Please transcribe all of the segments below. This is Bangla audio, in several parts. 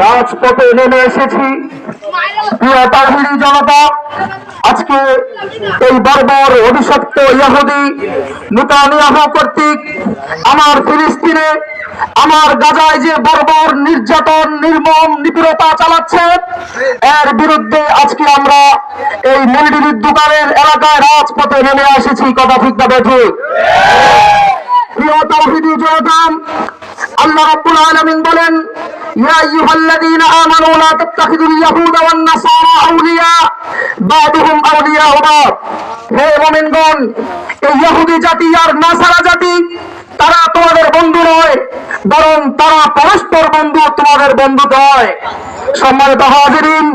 রাজপথে নেমে এসেছি। প্রিয় তাওহীদি জনতা, আজকে এই বর্বর অভিশপ্ত ইহুদি নেতানিয়াহু কর্তৃক আমার ফিলিস্তিনে, আমার গাজায় যে বর্বর নির্যাতন, নির্মম নিপীড়তা চালাচ্ছে, এর বিরুদ্ধে আজকে আমরা এই মিলডির দোকানের এলাকায় রাজপথে নেমে এসেছি। কথা ঠিক না ঠিক? প্রিয় তাওহীদি জনতা, আল্লাহ রাব্বুল আলামিন বলেন, ইয়া আইয়ুহাল্লাযীনা আমানু লা তাত্তাখিযুল ইয়াহুদা ওয়ান নাসারা আউলিয়া বা'দুহুম আউলিয়াউ বা'দ। হে মুমিনগণ, এই ইহুদি জাতি আর নাসারা জাতি তারা তোমাদের বন্ধু নয়, বরং তারা পরস্পর বন্ধু, তোমাদের বন্ধু নয়। সম্মানিত হাজিরিন,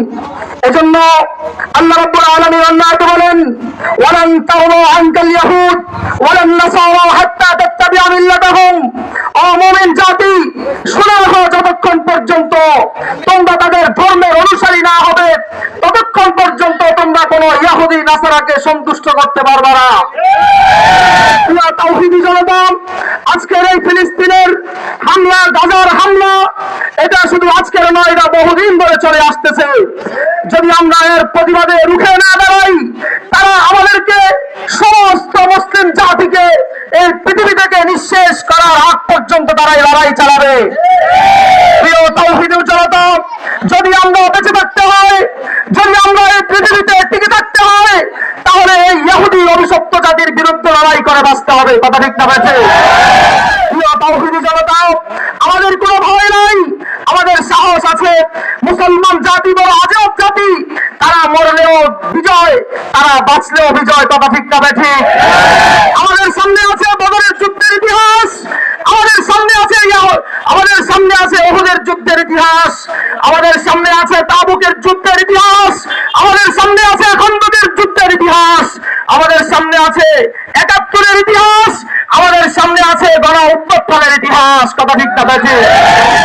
এজন্য আল্লাহ রাব্বুল আলামিন আয়াতে বলেন, ওয়ালান তাওয়া আনকাল ইয়াহুদ ওয়ালান নাসারা হাত্তা তাত্তাবিআ মিল্লাতাহুম। ও মুমিন জাতি, শুনে রাখো, যতক্ষণ পর্যন্ত তোমরা তাদের ধর্মের অনুসারী না হবে, ততক্ষণ পর্যন্ত তোমরা কোন ইহুদি নাসারাকে সন্তুষ্ট করতে পারবে না। প্রিয় তাওহীদি জনতা, আজকের এই ফিলিস্তিনের হামলা, গাজার হামলা, এটা শুধু আজকের নয়, এটা বহুদিন ধরে চলে আসতেছে। যদি আমরা এর প্রতিবাদে রুখে না দাঁড়াই, তারা আমাদেরকে, সমস্ত মুসলিম জাতিকে এই পৃথিবী থেকে নিঃশেষ করার আগ পর্যন্ত তারা এই লড়াই চালাবে। প্রিয় তাওহীদি জনতা, যদি আমরা বেঁচে থাকতে হয়, যদি আমরা এই পৃথিবীতে টিকে থাকতে হয়, তাহলে এই ইহুদি অভিশপ্ত জাতির বিরুদ্ধে লড়াই করে বাঁচতে হবে। কথা ঠিক না বেঁচে? প্রিয় তাওহীদি জনতা, আমাদের কোনো ভয় নাই, আমাদের সাহস আছে। মুসলমান জাতি বড় আজব জাতি, তারা মরলেও বিজয়, তারা বাঁচলেও বিজয়। কথা ঠিক না বেঁচে? আমাদের সামনে আছে বদরের যুদ্ধের ইতিহাস, আমাদের সামনে আছে উহুদের যুদ্ধের ইতিহাস, আমাদের সামনে আছে তাবুকের যুদ্ধের ইতিহাস, আমাদের সামনে আছে খন্দকের যুদ্ধের ইতিহাস, আমাদের সামনে আছে ৭১-এর ইতিহাস, আমাদের সামনে আছে গণ অভ্যুত্থানের ইতিহাস। কথা ঠিক না বেঁচে?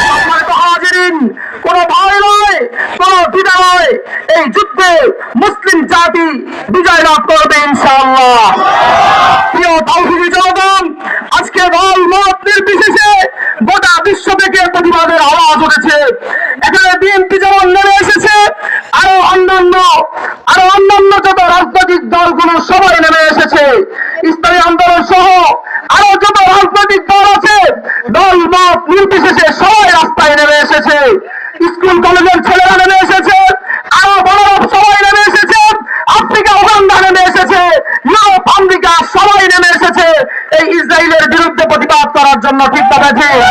সম্মানিত হাজিরিন, কোন ভয় নয়, কোন দ্বিধা নয়, এই যুদ্ধে মুসলিম জাতি বিজয় লাভ করবে ইনশাআল্লাহ। প্রিয় তাওহীদি জনতা, আজকে দল মত নির্বিশেষে গোটা বিশ্ব থেকে প্রতিবাদের আওয়াজ উঠেছে। এখানে বিএনপি যেমন নেমে এসেছে, আরো অন্যান্য যত রাজনৈতিক দলগুলো সবাই নেমে এসেছে। ইসলামী আন্দোলন সহ আরো যত রাজনৈতিক দল আছে, দল মত নির্বিশেষে সবাই রাস্তায় নেমে এসেছে। স্কুল কলেজের ছেলেরা নেমে এসেছে, আরো বড়রা সবাই নেমে এসেছে, আফ্রিকা, উগান্ডা নেমে এসেছে, ইউরোপ, আমেরিকা সবাই নেমে এসেছে এই ইসরায়েলের বিরুদ্ধে প্রতিবাদ করার জন্য। ঠিক না বেঠিক?